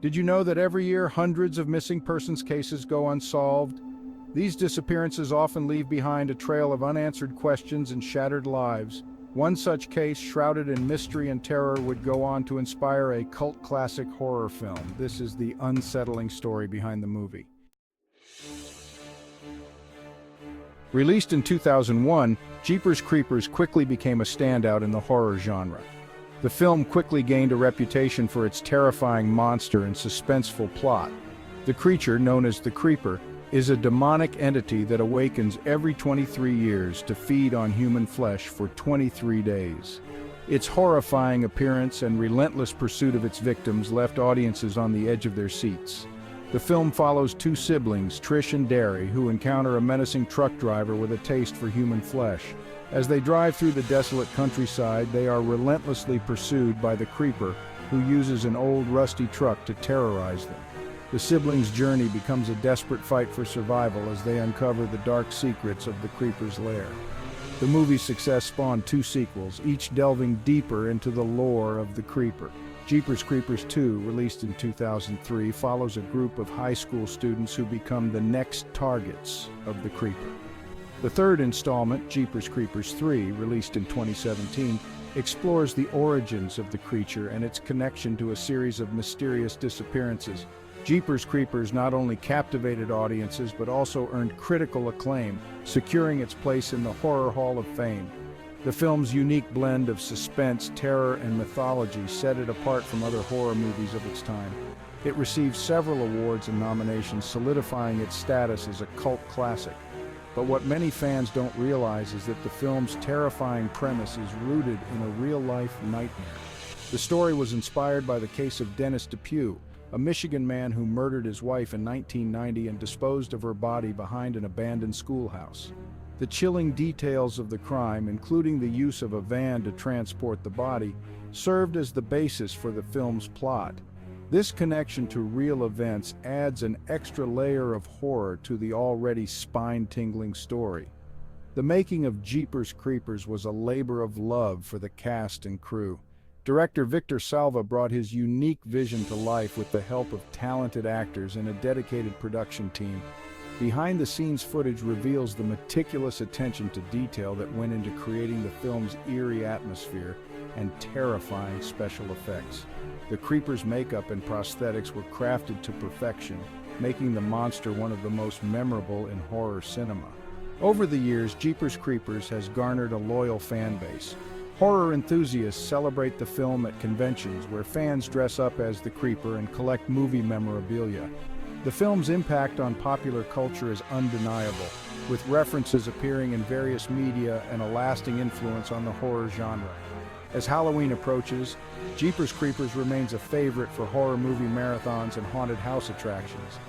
Did you know that every year hundreds of missing persons cases go unsolved? These disappearances often leave behind a trail of unanswered questions and shattered lives. One such case, shrouded in mystery and terror, would go on to inspire a cult classic horror film. This is the unsettling story behind the movie. Released in 2001, Jeepers Creepers quickly became a standout in the horror genre. The film quickly gained a reputation for its terrifying monster and suspenseful plot. The creature, known as the Creeper, is a demonic entity that awakens every 23 years to feed on human flesh for 23 days. Its horrifying appearance and relentless pursuit of its victims left audiences on the edge of their seats. The film follows two siblings, Trish and Derry, who encounter a menacing truck driver with a taste for human flesh. As they drive through the desolate countryside, they are relentlessly pursued by the Creeper, who uses an old rusty truck to terrorize them. The siblings' journey becomes a desperate fight for survival as they uncover the dark secrets of the Creeper's lair. The movie's success spawned two sequels, each delving deeper into the lore of the Creeper. Jeepers Creepers 2, released in 2003, follows a group of high school students who become the next targets of the Creeper. The third installment, Jeepers Creepers 3, released in 2017, explores the origins of the creature and its connection to a series of mysterious disappearances. Jeepers Creepers not only captivated audiences but also earned critical acclaim, securing its place in the Horror Hall of Fame. The film's unique blend of suspense, terror, and mythology set it apart from other horror movies of its time. It received several awards and nominations, solidifying its status as a cult classic. But what many fans don't realize is that the film's terrifying premise is rooted in a real-life nightmare. The story was inspired by the case of Dennis DePue, a Michigan man who murdered his wife in 1990 and disposed of her body behind an abandoned schoolhouse. The chilling details of the crime, including the use of a van to transport the body, served as the basis for the film's plot. This connection to real events adds an extra layer of horror to the already spine-tingling story. The making of Jeepers Creepers was a labor of love for the cast and crew. Director Victor Salva brought his unique vision to life with the help of talented actors and a dedicated production team. Behind-the-scenes footage reveals the meticulous attention to detail that went into creating the film's eerie atmosphere and terrifying special effects. The Creeper's makeup and prosthetics were crafted to perfection, making the monster one of the most memorable in horror cinema. Over the years, Jeepers Creepers has garnered a loyal fan base. Horror enthusiasts celebrate the film at conventions where fans dress up as the Creeper and collect movie memorabilia. The film's impact on popular culture is undeniable, with references appearing in various media and a lasting influence on the horror genre. As Halloween approaches, Jeepers Creepers remains a favorite for horror movie marathons and haunted house attractions.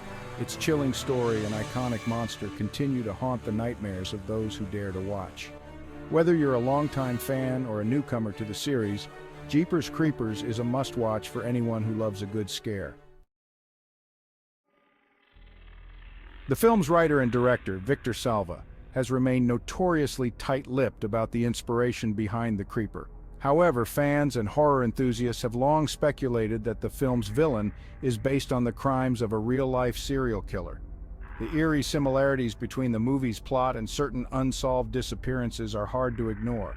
Its chilling story and iconic monster continue to haunt the nightmares of those who dare to watch. Whether you're a longtime fan or a newcomer to the series, Jeepers Creepers is a must-watch for anyone who loves a good scare. The film's writer and director, Victor Salva, has remained notoriously tight-lipped about the inspiration behind the Creeper. However, fans and horror enthusiasts have long speculated that the film's villain is based on the crimes of a real-life serial killer. The eerie similarities between the movie's plot and certain unsolved disappearances are hard to ignore.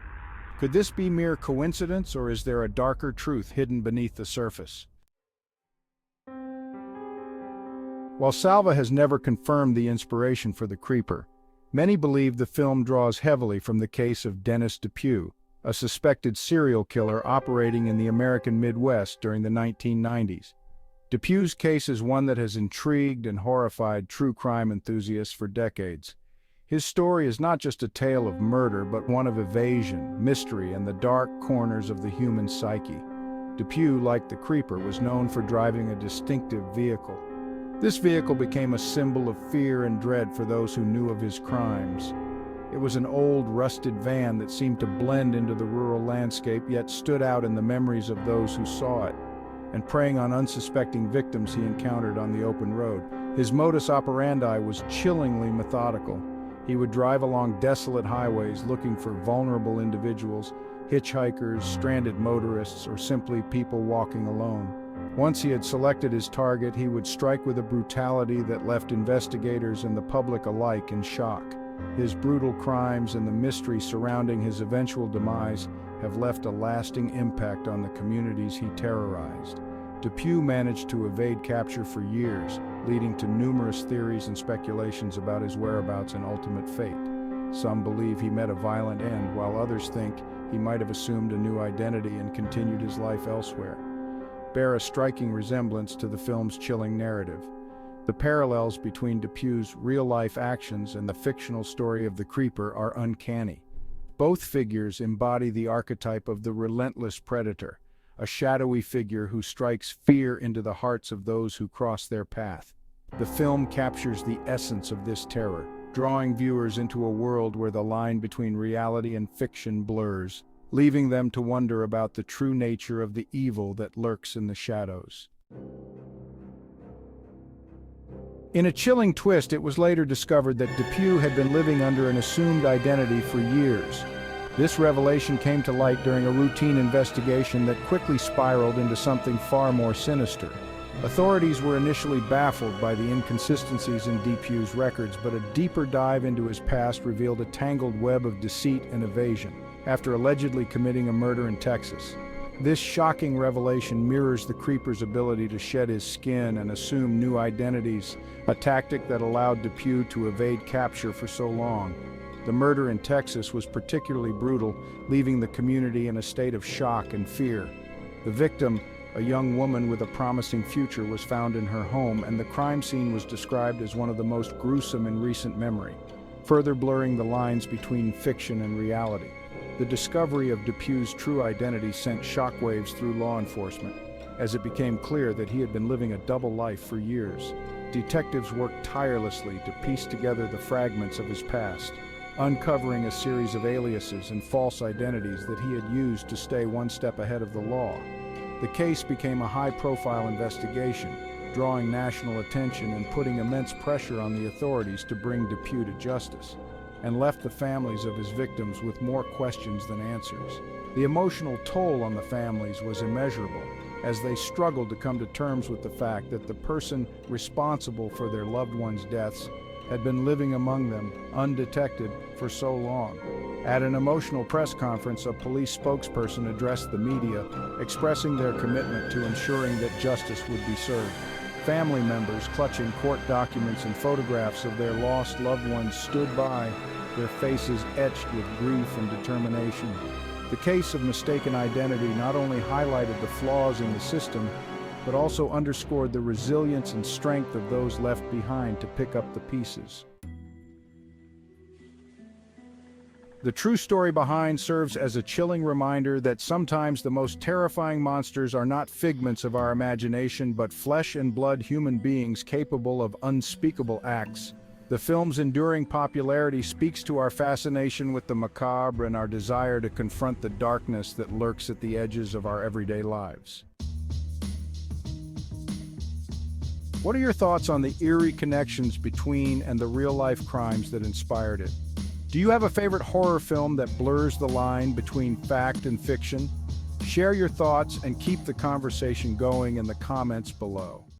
Could this be mere coincidence, or is there a darker truth hidden beneath the surface? While Salva has never confirmed the inspiration for the Creeper, many believe the film draws heavily from the case of Dennis DePue, a suspected serial killer operating in the American Midwest during the 1990s. DePue's case is one that has intrigued and horrified true crime enthusiasts for decades. His story is not just a tale of murder, but one of evasion, mystery, and the dark corners of the human psyche. DePue, like the Creeper, was known for driving a distinctive vehicle. This vehicle became a symbol of fear and dread for those who knew of his crimes. It was an old, rusted van that seemed to blend into the rural landscape, yet stood out in the memories of those who saw it, and preying on unsuspecting victims he encountered on the open road. His modus operandi was chillingly methodical. He would drive along desolate highways looking for vulnerable individuals, hitchhikers, stranded motorists, or simply people walking alone. Once he had selected his target, he would strike with a brutality that left investigators and the public alike in shock. His brutal crimes and the mystery surrounding his eventual demise have left a lasting impact on the communities he terrorized. DePue managed to evade capture for years, leading to numerous theories and speculations about his whereabouts and ultimate fate. Some believe he met a violent end, while others think he might have assumed a new identity and continued his life elsewhere. Bear a striking resemblance to the film's chilling narrative. The parallels between DePue's real-life actions and the fictional story of the Creeper are uncanny. Both figures embody the archetype of the relentless predator, a shadowy figure who strikes fear into the hearts of those who cross their path. The film captures the essence of this terror, drawing viewers into a world where the line between reality and fiction blurs, leaving them to wonder about the true nature of the evil that lurks in the shadows. In a chilling twist, it was later discovered that DePue had been living under an assumed identity for years. This revelation came to light during a routine investigation that quickly spiraled into something far more sinister. Authorities were initially baffled by the inconsistencies in DePue's records, but a deeper dive into his past revealed a tangled web of deceit and evasion, after allegedly committing a murder in Texas. This shocking revelation mirrors the Creeper's ability to shed his skin and assume new identities, a tactic that allowed DePue to evade capture for so long. The murder in Texas was particularly brutal, leaving the community in a state of shock and fear. The victim, a young woman with a promising future, was found in her home, and the crime scene was described as one of the most gruesome in recent memory, further blurring the lines between fiction and reality. The discovery of DePue's true identity sent shockwaves through law enforcement, as it became clear that he had been living a double life for years. Detectives worked tirelessly to piece together the fragments of his past, uncovering a series of aliases and false identities that he had used to stay one step ahead of the law. The case became a high-profile investigation, drawing national attention and putting immense pressure on the authorities to bring DePue to justice, and left the families of his victims with more questions than answers. The emotional toll on the families was immeasurable, as they struggled to come to terms with the fact that the person responsible for their loved ones' deaths had been living among them, undetected, for so long. At an emotional press conference, a police spokesperson addressed the media, expressing their commitment to ensuring that justice would be served. Family members clutching court documents and photographs of their lost loved ones stood by, their faces etched with grief and determination. The case of mistaken identity not only highlighted the flaws in the system, but also underscored the resilience and strength of those left behind to pick up the pieces. The true story behind serves as a chilling reminder that sometimes the most terrifying monsters are not figments of our imagination, but flesh and blood human beings capable of unspeakable acts. The film's enduring popularity speaks to our fascination with the macabre and our desire to confront the darkness that lurks at the edges of our everyday lives. What are your thoughts on the eerie connections between and the real-life crimes that inspired it? Do you have a favorite horror film that blurs the line between fact and fiction? Share your thoughts and keep the conversation going in the comments below.